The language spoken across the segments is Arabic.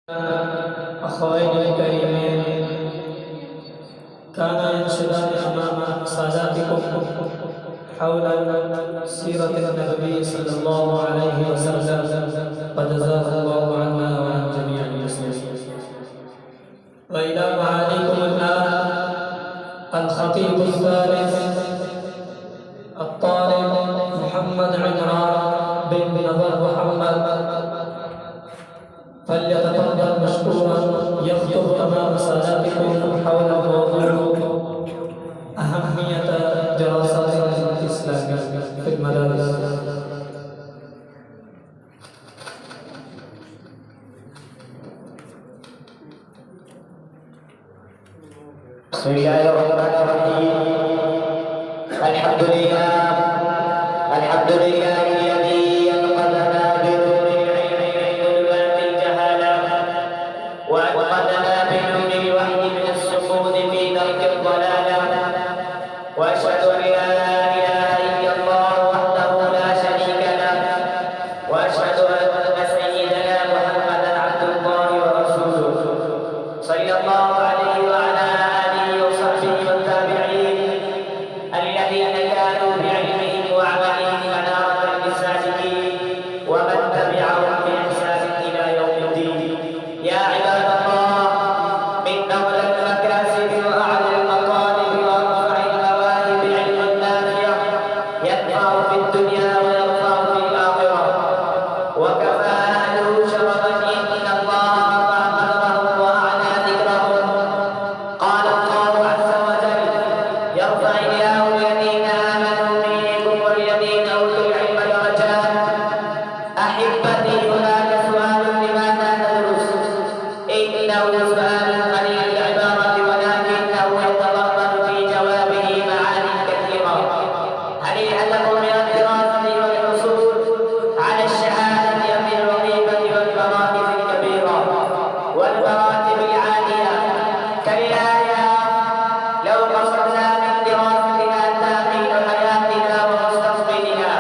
أخوين الكريمين، كان ينشدان أمام ساداتكم حول سيرة النبي صلى الله عليه وسلم، فجزاه الله عنا وعن جميع المسلمين. وإلى معاليكم الآن الخطيب الثالث الطالب محمد عمران بن نظر محمد، فليتفضل مشكورا يخطب أمام ساداتكم حول موضوع أهمية دراسات الإسلام في المدارس. بسم الله الرحمن الرحيم. الحمد لله الذي أنقذنا بنور العلم من ظلمات الجهالة، وأنقذنا بنور الوحي من السقوط في درك الضلالة، وأشهد أن لا إله إلا الله وحده لا شريك له، وأشهد أن سيدنا محمدا عبد الله ورسوله صلى الله عليه وعلى آله وصحبه والتابعين الذين كانوا بعلمهم وعملهم منارة للسالكين، ومن تبعهم بإحسان إلى يوم الدين. يا عباد الله، من أولى المكاسب وأعلى المطالب وأرفع المواهب علم نافع ينفع في الدنيا وينفع في الآخرة، وكفى أهله شرفا إن الله رفع قدرهم وأعلى ذكرهم. قال الله عز وجل: يرفع الله الذين آمنوا منكم والذين أوتوا العلم درجات. أحبتي، هناك سؤال: لماذا ندرس؟ إنه سؤال قليل العبارة، ولكنه يتضمن في جوابه معاني كثيرة. هل الهدف من الدراسة والحصول على الشهادة أم الوظيفة والمراكز الكبيرة والمراتب العالية؟ كلا، لو قصدنا من دراستنا تأمين حياتنا ومستقبلنا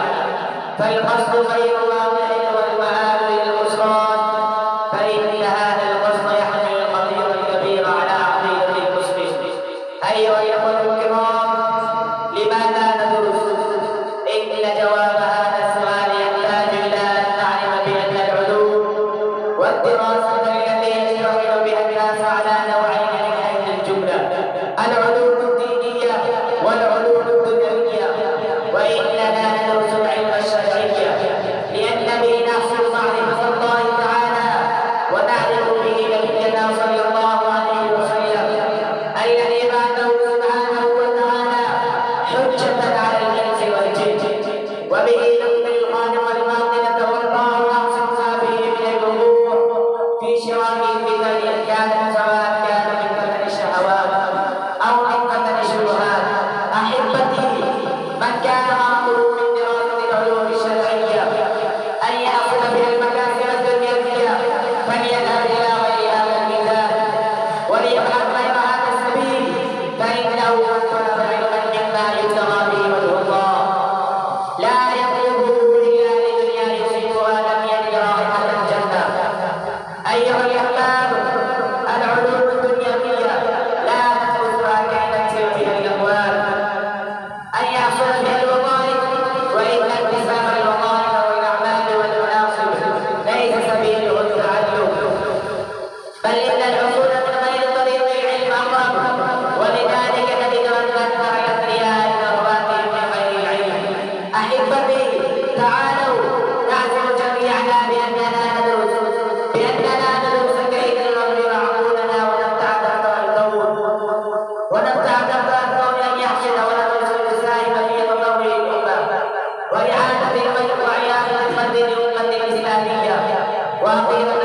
فالقصد غير واضح والمآل للخسران، فإن هذا القصد يحمل الخطير الكبير على عقيدة المسلم. أيها الإخوة الكرام، لماذا ندرس؟ إن جواب هذا السؤال يحتاج إلى أن نعلم بأن العلوم والدراسة التي يشتغل بها الناس على نوعين من حيث الجملة: العلوم الدينية والعلوم الدنيوية. وإننا ندرس العلم الشرعي لأن به نحصل معرفة الله تعالى ونعرف به نبينا صلى الله عليه وسلم الذي بعثه سبحانه وتعالى حجة على الإنس والجن، وبه نؤمن الخالق الباطنة والله يعصمنا به من الوقوع في شرار الفتن، كانت سواء كان من فتن الشهوات أو من فتن الشبهات. أحبتي، من كان معقول من دراسة العلوم الشرعية أن يأخذ بها المكاسب الدنيوية فليذهب إلى غير هذا الميزان وليبحث غير هذا السبيل، فإنه من طلب علما مما يبتغى به وجه الله لا يطلبه إلا لدنيا يصيبها لم يجد رائحة الجنة. أيها الأحباب، العلوم الدنيوية لا تدرسها كي نكسب بها الأموال، أن يحصل بها الوظائف، وإن اكتساب الوظائف والأعمال والمناصب ليس سبيله التعلم، بل إن الحصول من غير طريق العلم أقرب. ولذلك نجد أن أكثر الأثرياء ثرواتهم من غير العلم. أحبتي، تعالوا نعزم جميعنا بأننا ندرس كي ننظر عقولنا ونفتح دفتر الكون أن يحصل وندرس لنساهم في تطور الأمة وإعادة الفرد لأمة الإسلامية. وأخيرا